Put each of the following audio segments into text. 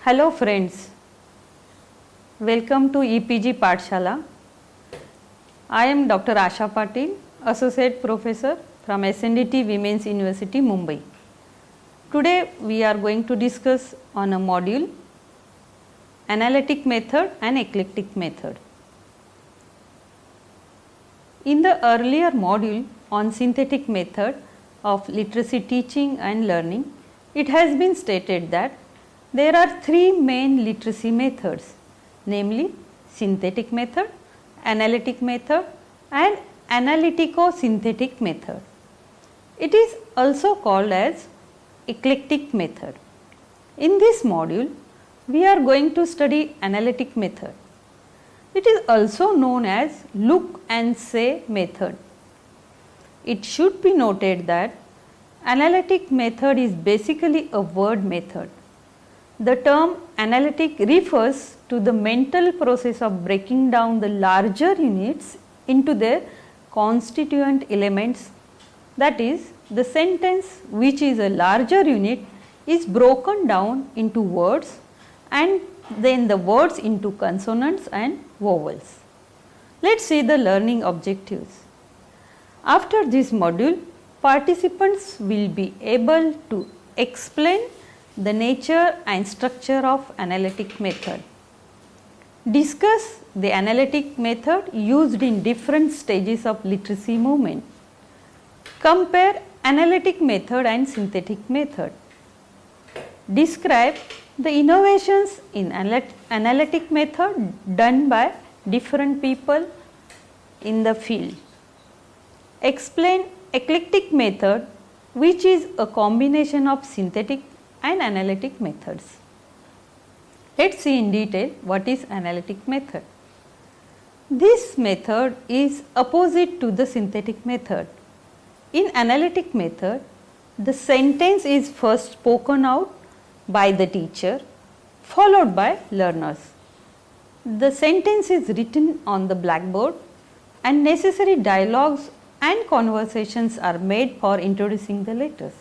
Hello friends, welcome to EPG Pathshala. I am Dr. Asha Patil, Associate Professor from SNDT Women's University, Mumbai. Today we are going to discuss on a module Analytic method and Eclectic method. In the earlier module on synthetic method of literacy teaching and learning, it has been stated that there are three main literacy methods, namely synthetic method, analytic method and analytico-synthetic method. It is also called as eclectic method. In this module, we are going to study analytic method. It is also known as look and say method. It should be noted that analytic method is basically a word method. The term analytic refers to the mental process of breaking down the larger units into their constituent elements. That is, the sentence, which is a larger unit, is broken down into words and then the words into consonants and vowels. Let us see the learning objectives. After this module, participants will be able to explain the nature and structure of analytic method, discuss the analytic method used in different stages of literacy movement, compare analytic method and synthetic method, describe the innovations in analytic method done by different people in the field, explain eclectic method, which is a combination of synthetic and analytic methods. Let us see in detail what is analytic method. This method is opposite to the synthetic method. In analytic method, the sentence is first spoken out by the teacher, followed by learners. The sentence is written on the blackboard and necessary dialogues and conversations are made for introducing the letters.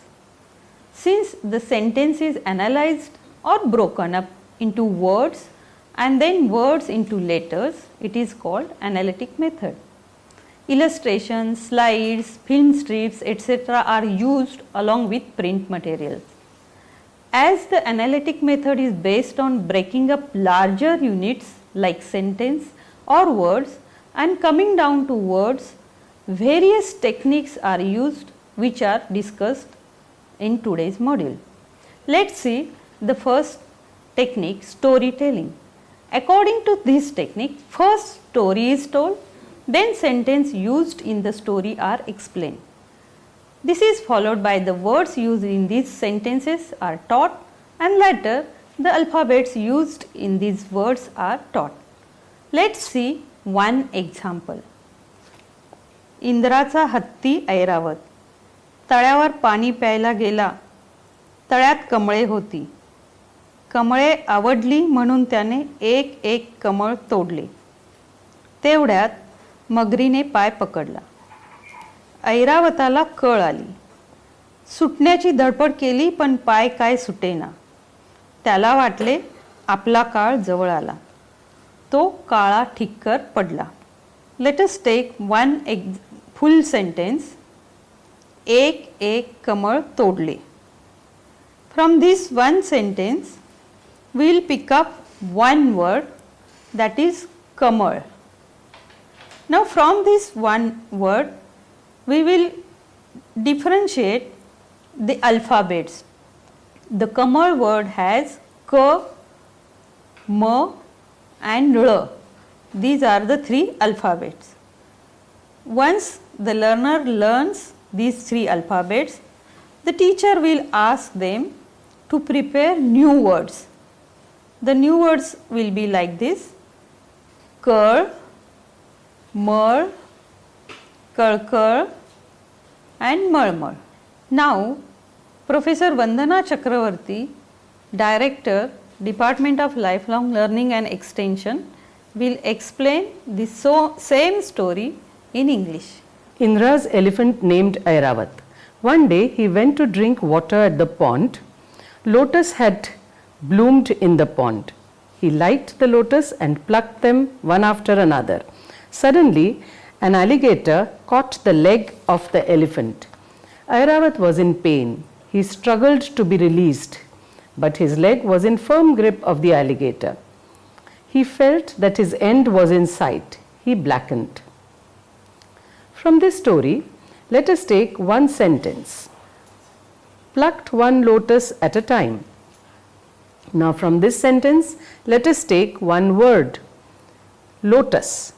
Since the sentence is analyzed or broken up into words and then words into letters, it is called analytic method. Illustrations, slides, film strips, etc. are used along with print materials. As the analytic method is based on breaking up larger units like sentence or words and coming down to words, various techniques are used which are discussed in today's module. Let us see the first technique, storytelling. According to this technique, first story is told, then sentence used in the story are explained. This is followed by the words used in these sentences are taught and later the alphabets used in these words are taught. Let us see one example. इंद्राचा हत्ती ऐरावत, तळ्यावर पाणी प्यायला गेला, तळ्यात कमळे होती, कमळे आवडली म्हणून त्याने एक एक कमळ तोडले, तेवढ्यात मगरीने पाय पकडला, ऐरावताला कळ आली, सुटण्याची धडपड केली पण पाय काय सुटेना, त्याला वाटले आपला काळ जवळ आला, तो काळा ठिक्कर पडला. Let us take one full sentence. एक एक कमळ तोडले. From this one sentence, we will pick up one word, that is kamal. Now from this one word, we will differentiate the alphabets. The kamal word has ka, ma and ra. These are the three alphabets. Once the learner learns these three alphabets, the teacher will ask them to prepare new words. The new words will be like this: kar, mar, karkar and marmar. Now, Professor Vandana Chakravarti, Director, Department of Lifelong Learning and Extension, will explain the same story in English. Indra's elephant named Airavat. One day he went to drink water at the pond. Lotus had bloomed in the pond. He liked the lotus and plucked them one after another. Suddenly, an alligator caught the leg of the elephant. Airavat was in pain. He struggled to be released, but his leg was in firm grip of the alligator. He felt that his end was in sight. He blackened. From this story, let us take one sentence. Plucked one lotus at a time. Now from this sentence, let us take one word. Lotus.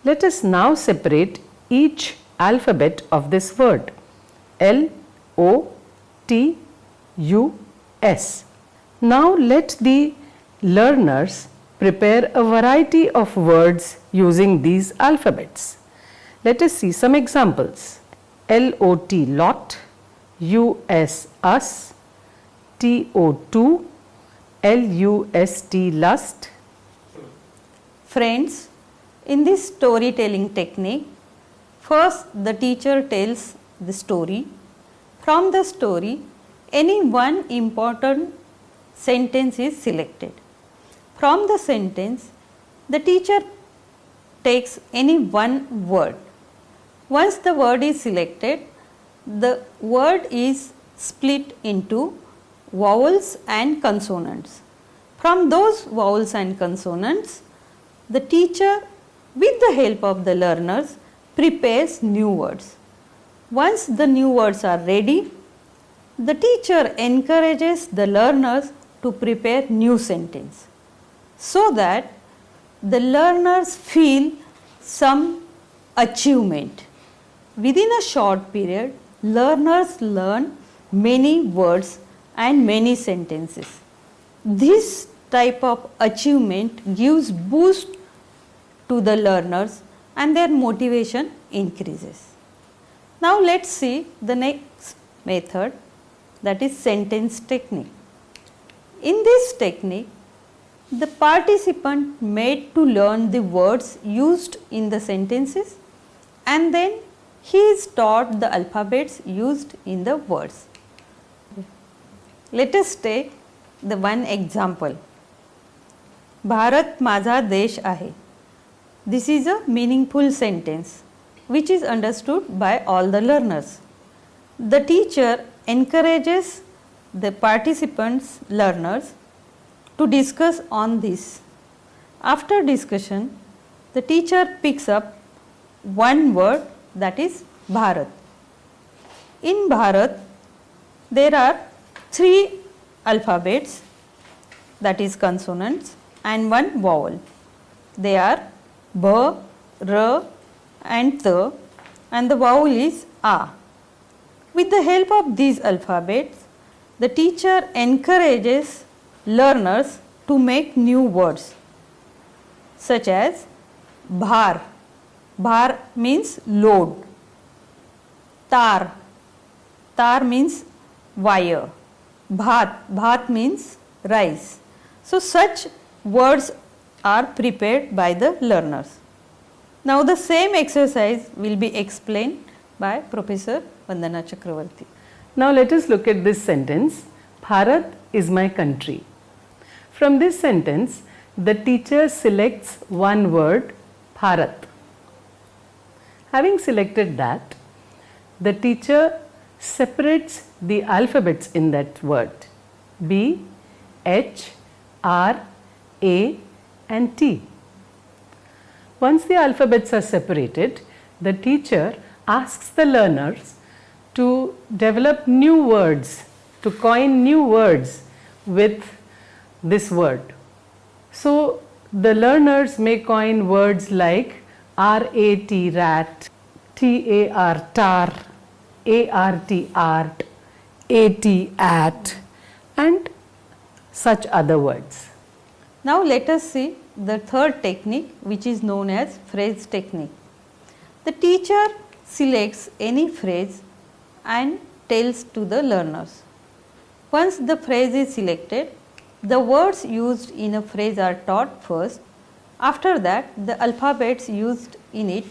Let us now separate each alphabet of this word. L, O, T, U, S. Now let the learners prepare a variety of words using these alphabets. Let us see some examples. L-O-T, lot, U-S, us, T-O-2, L-U-S-T, lust. Friends, in this storytelling technique, first the teacher tells the story. From the story, any one important sentence is selected. From the sentence, the teacher takes any one word. Once the word is selected, the word is split into vowels and consonants. From those vowels and consonants, the teacher, with the help of the learners, prepares new words. Once the new words are ready, the teacher encourages the learners to prepare new sentence, so that the learners feel some achievement. Within a short period, learners learn many words and many sentences. This type of achievement gives boost to the learners and their motivation increases. Now let's see the next method, that is sentence technique. In this technique, the participant made to learn the words used in the sentences, and then he is taught the alphabets used in the words. Let us take the one example. Bharat माझा देश आहे. This is a meaningful sentence which is understood by all the learners. The teacher encourages the participants, learners, to discuss on this. After discussion, the teacher picks up one word, that is Bharat. In Bharat, there are 3 alphabets, that is consonants, and 1 vowel. They are B, R and T, and the vowel is A. With the help of these alphabets, the teacher encourages learners to make new words, such as bhar. Bhar means load. Tar. Tar means wire. Bhat. Bhat means rice. So such words are prepared by the learners. Now the same exercise will be explained by Professor Vandana Chakravarti. Now let us look at this sentence. Bharat is my country. From this sentence, the teacher selects one word, Bharat. Having selected that, the teacher separates the alphabets in that word, B, H, R, A and T. Once the alphabets are separated, the teacher asks the learners to develop new words, to coin new words with this word. So the learners may coin words like R-A-T, rat, T-A-R, tar, A-R-T, art, A-T, at, and such other words. Now let us see the third technique, which is known as phrase technique. The teacher selects any phrase and tells to the learners. Once the phrase is selected, the words used in a phrase are taught first. After that, the alphabets used in it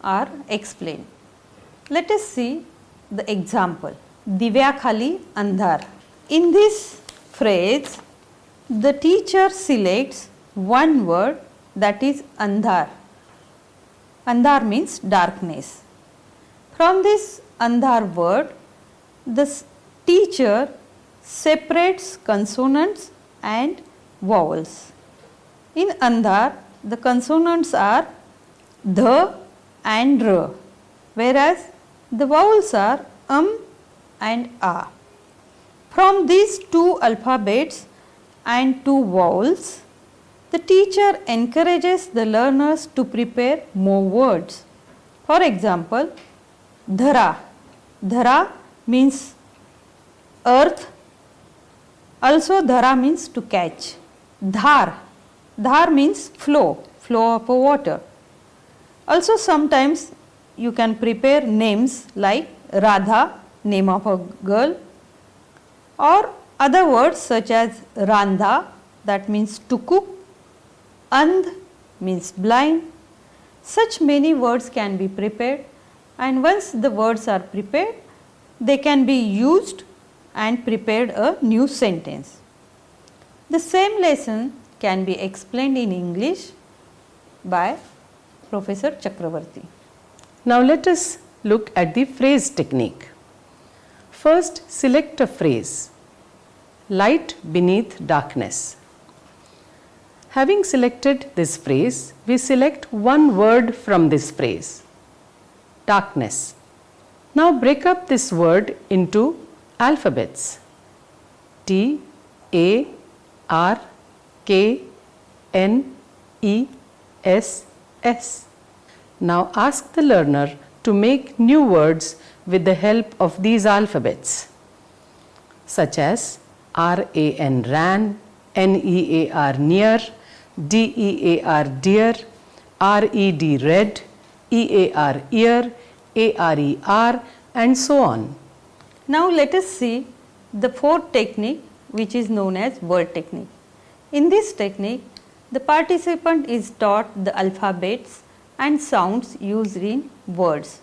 are explained. Let us see the example. दिव्याखाली अंधार. In this phrase, the teacher selects one word, that is andhar. Andhar means darkness. From this andhar word, the teacher separates consonants and vowels. In andhar, the consonants are dh and r, whereas the vowels are and a. From these two alphabets and two vowels, the teacher encourages the learners to prepare more words. For example, dhara. Dhara means earth. Also dhara means to catch. Dhar. Dhar means flow of water. Also sometimes you can prepare names like Radha, name of a girl, or other words such as Randha, that means to cook, Andh means blind. Such many words can be prepared, and once the words are prepared, they can be used and prepared a new sentence. The same lesson can be explained in English by Professor Chakravarti. Now let us look at the phrase technique. First, select a phrase, light beneath darkness. Having selected this phrase, we select one word from this phrase, darkness. Now break up this word into alphabets, T, A, R, K, N, E, S, S. Now ask the learner to make new words with the help of these alphabets, such as R-A-N ran, N-E-A-R near, D-E-A-R dear, R-E-D read, E-A-R ear, A-R-E-R, and so on. Now let us see the fourth technique, which is known as word technique. In this technique, the participant is taught the alphabets and sounds used in words,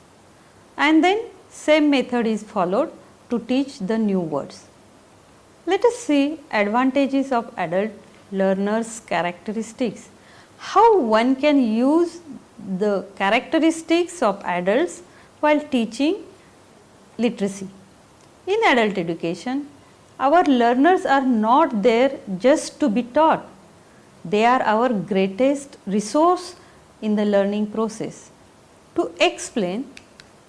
and then same method is followed to teach the new words. Let us see advantages of adult learners' characteristics. How one can use the characteristics of adults while teaching literacy. In adult education, our learners are not there just to be taught. They are our greatest resource in the learning process. To explain,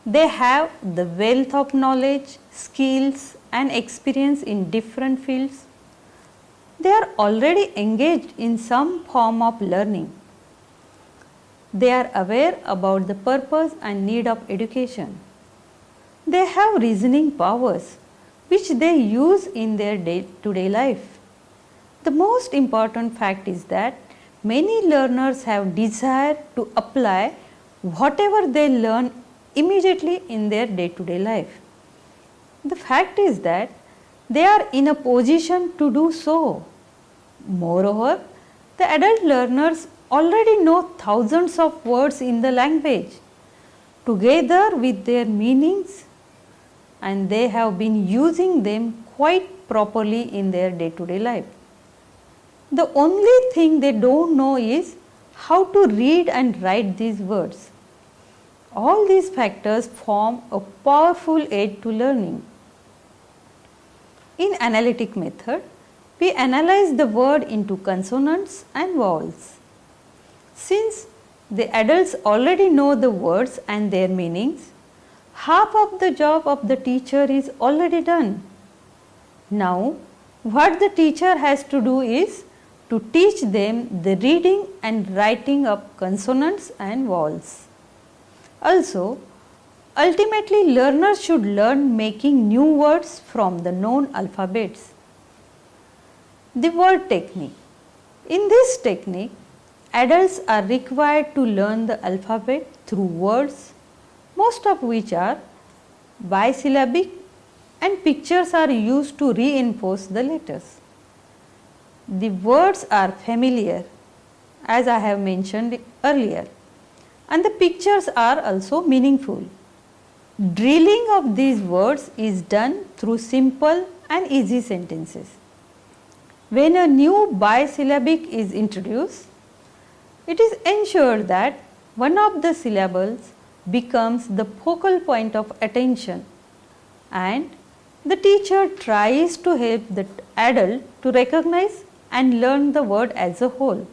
they have the wealth of knowledge, skills and experience in different fields. They are already engaged in some form of learning. They are aware about the purpose and need of education. They have reasoning powers which they use in their day-to-day life. The most important fact is that many learners have desire to apply whatever they learn immediately in their day-to-day life. The fact is that they are in a position to do so. Moreover, the adult learners already know thousands of words in the language, together with their meanings, and they have been using them quite properly in their day-to-day life. The only thing they don't know is how to read and write these words. All these factors form a powerful aid to learning. In analytic method, we analyze the word into consonants and vowels. Since the adults already know the words and their meanings, half of the job of the teacher is already done. Now, what the teacher has to do is to teach them the reading and writing of consonants and vowels. Also, ultimately learners should learn making new words from the known alphabets. The word technique. In this technique, adults are required to learn the alphabet through words, most of which are bisyllabic, and pictures are used to reinforce the letters. The words are familiar, as I have mentioned earlier, and the pictures are also meaningful. Drilling of these words is done through simple and easy sentences. When a new bisyllabic is introduced, it is ensured that one of the syllables becomes the focal point of attention, and the teacher tries to help the adult to recognize and learn the word as a whole.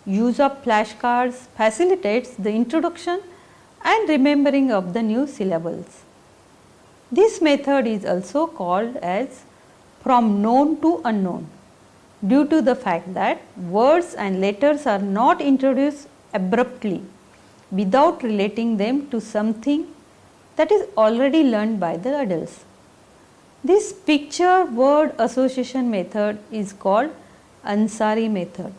Use of flashcards facilitates the introduction and remembering of the new syllables. This method is also called as from known to unknown, due to the fact that words and letters are not introduced abruptly without relating them to something that is already learned by the adults. This picture word association method is called Ansari method.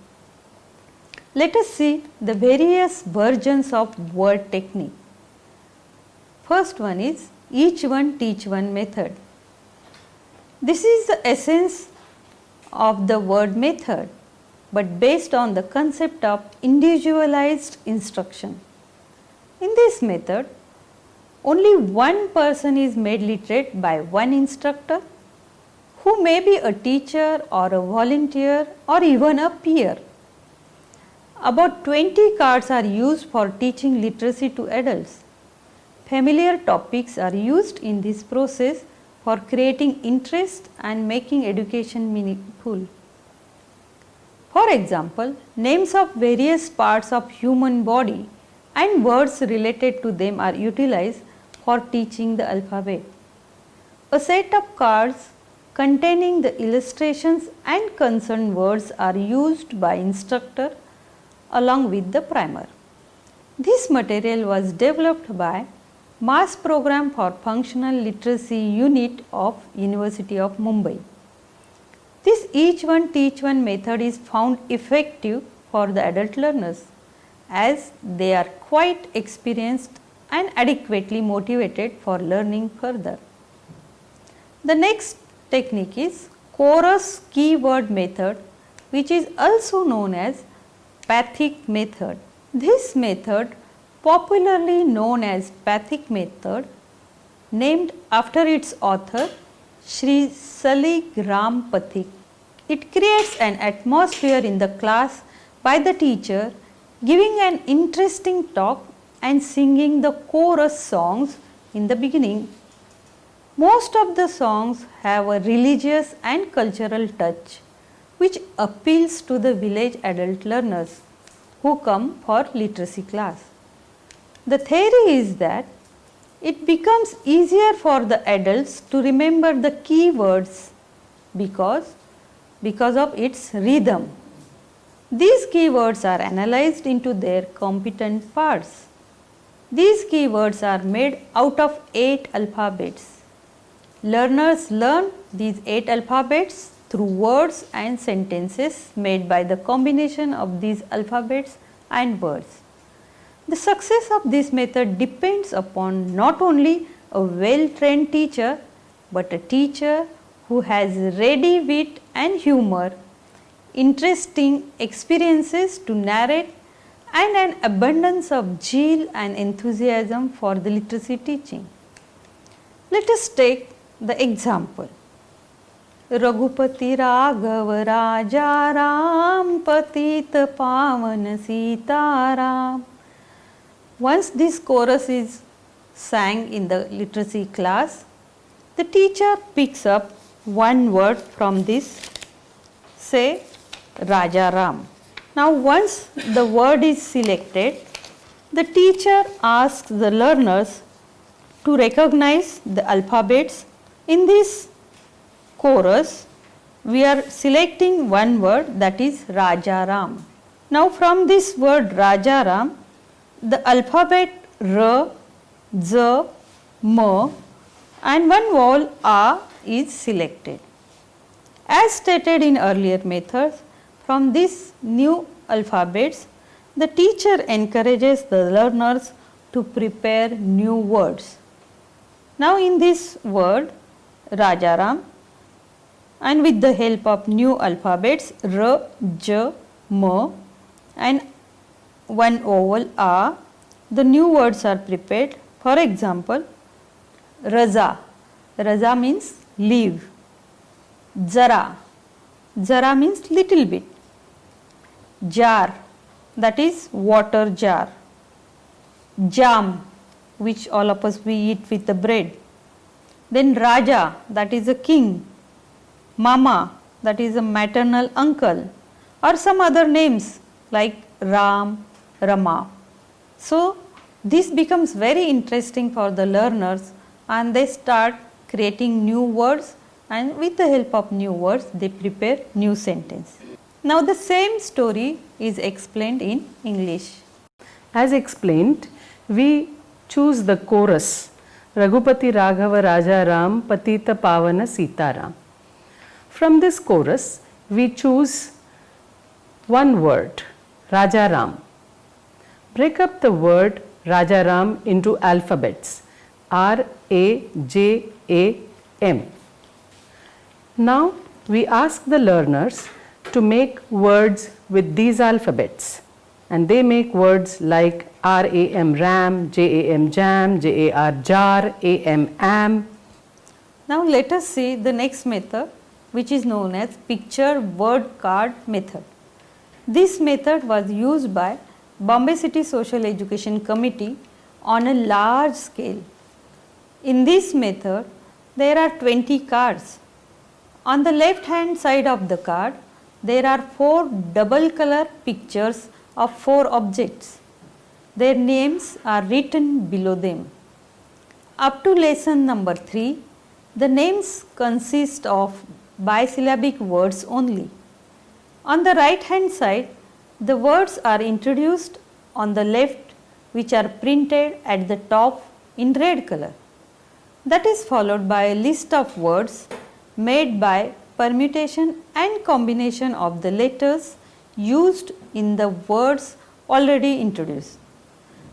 Let us see the various versions of word technique. First one is each one teach one method. This is the essence of the word method, but based on the concept of individualized instruction. In this method, only one person is made literate by one instructor, who may be a teacher or a volunteer or even a peer. About 20 cards are used for teaching literacy to adults. Familiar topics are used in this process for creating interest and making education meaningful. For example, names of various parts of human body and words related to them are utilized for teaching the alphabet. A set of cards containing the illustrations and concerned words are used by instructor along with the primer. This material was developed by Mass Program for Functional Literacy Unit of University of Mumbai. This each one teach one method is found effective for the adult learners, as they are quite experienced and adequately motivated for learning further. The next technique is chorus keyword method, which is also known as pathic method. This method, popularly known as pathic method, named after its author Shri Saligram Pathik. It creates an atmosphere in the class by the teacher giving an interesting talk and singing the chorus songs in the beginning. Most of the songs have a religious and cultural touch, which appeals to the village adult learners who come for literacy class. The theory is that it becomes easier for the adults to remember the key words because of its rhythm. These keywords are analyzed into their competent parts. These keywords are made out of 8 alphabets. Learners learn these 8 alphabets through words and sentences made by the combination of these alphabets and words. The success of this method depends upon not only a well-trained teacher, but a teacher who has ready wit and humor, interesting experiences to narrate, and an abundance of zeal and enthusiasm for the literacy teaching. Let us take the example. Raghupati Raghav Raja Ram Patita Pavan Sita Ram. Once this chorus is sang in the literacy class, the teacher picks up one word from this, say Raja Ram. Now once the word is selected, the teacher asks the learners to recognize the alphabets. In this chorus, we are selecting one word, that is Raja Ram. Now from this word Raja Ram, the alphabet R, Z, M and one vowel A is selected. As stated in earlier methods, from these new alphabets, the teacher encourages the learners to prepare new words. Now in this word Rajaram, and with the help of new alphabets R, J, M and one vowel A, the new words are prepared. For example, Raza. Raza means leave. Zara. Zara means little bit. Jar, that is water jar. Jam, which all of us we eat with the bread. Then Raja, that is a king. Mama, that is a maternal uncle, or some other names like Ram, Rama. So this becomes very interesting for the learners, and they start creating new words, and with the help of new words they prepare new sentence. Now the same story is explained in English. As explained, we choose the chorus Raghupati Raghava Raja Ram Patita Pavana Sita Ram. From this chorus, we choose one word, Raja Ram. Break up the word Raja Ram into alphabets R, A, J, A, M. Now we ask the learners to make words with these alphabets, and they make words like RAM ram, JAM jam, JAR jar, AM am. Now let us see the next method, which is known as picture word card method. This method was used by Bombay City Social Education Committee on a large scale. In this method, there are 20 cards. On the left hand side of the card, there are 4 double color pictures of 4 objects. Their names are written below them. Up to lesson number 3, the names consist of bisyllabic words only. On the right hand side, the words are introduced on the left, which are printed at the top in red color. That is followed by a list of words made by permutation and combination of the letters used in the words already introduced.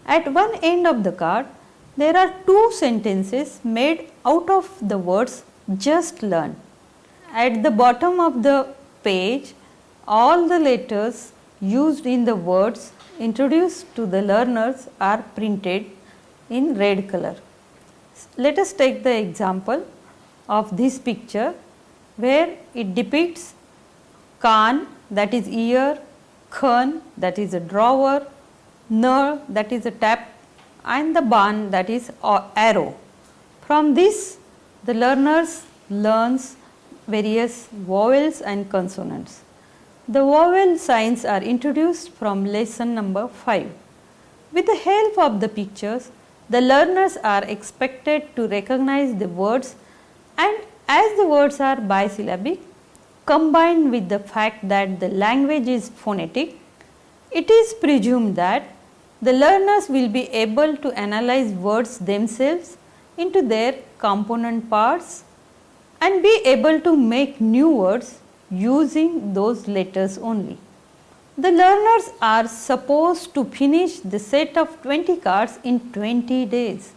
At one end of the card, there are 2 sentences made out of the words just learned. At the bottom of the page, all the letters used in the words introduced to the learners are printed in red color. Let us take the example of this picture where it depicts Kan, that is ear, Khan, that is a drawer, Nar, that is a tap, and the Ban, that is arrow. From this, the learners learns various vowels and consonants. The vowel signs are introduced from lesson number 5. With the help of the pictures, the learners are expected to recognize the words, and as the words are bisyllabic, combined with the fact that the language is phonetic, it is presumed that the learners will be able to analyze words themselves into their component parts and be able to make new words using those letters only. The learners are supposed to finish the set of 20 cards in 20 days.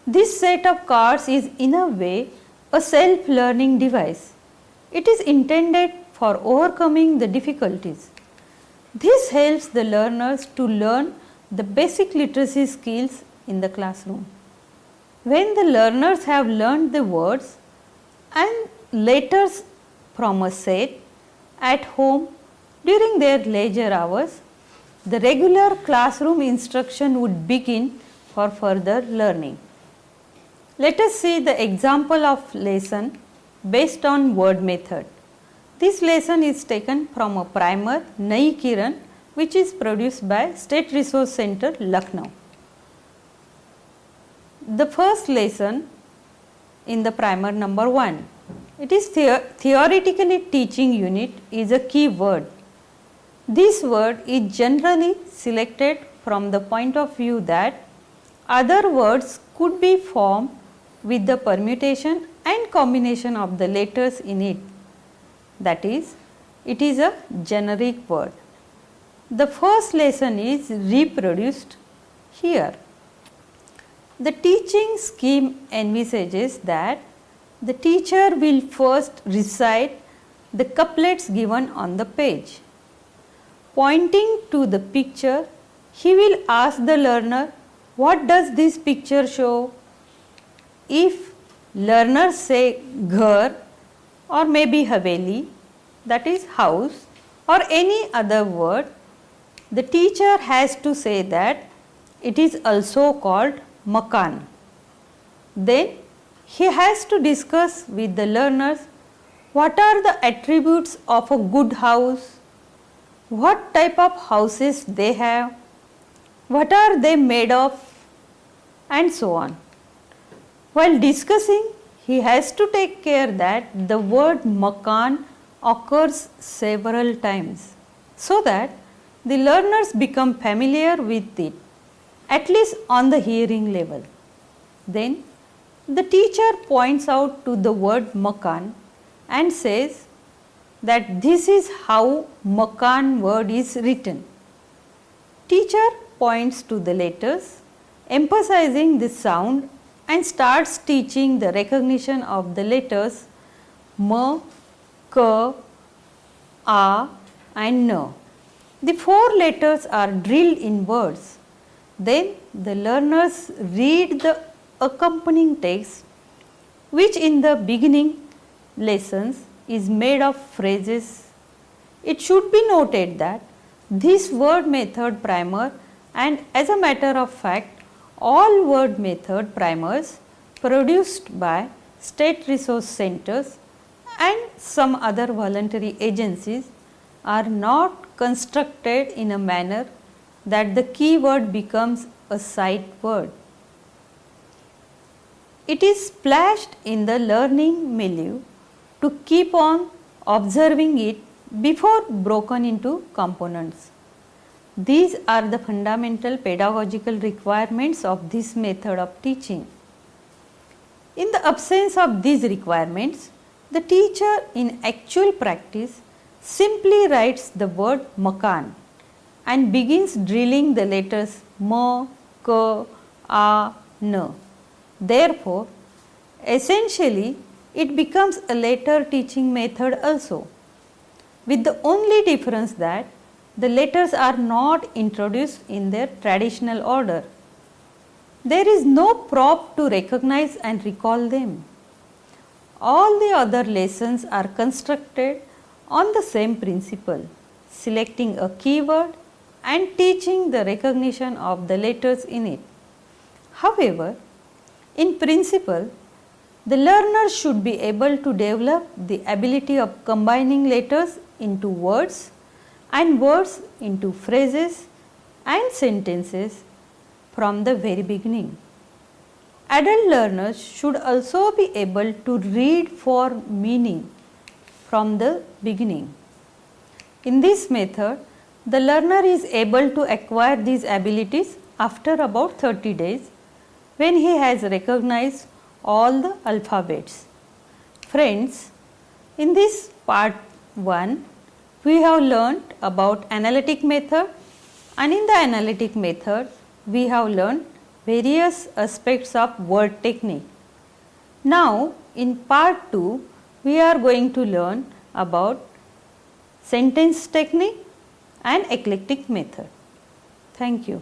This set of cards is in a way a self-learning device. It is intended for overcoming the difficulties. This helps the learners to learn the basic literacy skills in the classroom. When the learners have learned the words and letters from a set at home during their leisure hours, the regular classroom instruction would begin for further learning. Let us see the example of lesson based on word method. This lesson is taken from a primer Nai Kiran, which is produced by State Resource Center, Lucknow. The first lesson in the primer number 1. It is theoretically teaching unit is a key word. This word is generally selected from the point of view that other words could be formed with the permutation and combination of the letters in it. That is, it is a generic word. The first lesson is reproduced here. The teaching scheme envisages that the teacher will first recite the couplets given on the page. Pointing to the picture, he will ask the learner, what does this picture show? If learners say ghar or maybe haveli, that is house or any other word, the teacher has to say that it is also called makan. Then he has to discuss with the learners what are the attributes of a good house, what type of houses they have, what are they made of, and so on. While discussing, he has to take care that the word makan occurs several times so that the learners become familiar with it, at least on the hearing level. Then the teacher points out to the word makan and says that this is how makan word is written. Teacher points to the letters, emphasizing the sound, and starts teaching the recognition of the letters m, k, a and n. The 4 letters are drilled in words. Then the learners read the accompanying text, which in the beginning lessons is made of phrases. It should be noted that this word method primer, and as a matter of fact all word method primers produced by state resource centers and some other voluntary agencies, are not constructed in a manner that the keyword becomes a sight word. It is splashed in the learning milieu to keep on observing it before broken into components. These are the fundamental pedagogical requirements of this method of teaching. In the absence of these requirements, the teacher in actual practice simply writes the word makan and begins drilling the letters m, k, a, n. Therefore, essentially it becomes a later teaching method also, with the only difference that the letters are not introduced in their traditional order. There is no prop to recognize and recall them. All the other lessons are constructed on the same principle, selecting a keyword and teaching the recognition of the letters in it. However, in principle, the learner should be able to develop the ability of combining letters into words and words into phrases and sentences from the very beginning. Adult learners should also be able to read for meaning from the beginning. In this method, the learner is able to acquire these abilities after about 30 days when he has recognized all the alphabets. Friends, in this part 1, we have learnt about analytic method, and in the analytic method we have learnt various aspects of word technique. Now in part 2 we are going to learn about sentence technique and eclectic method. Thank you.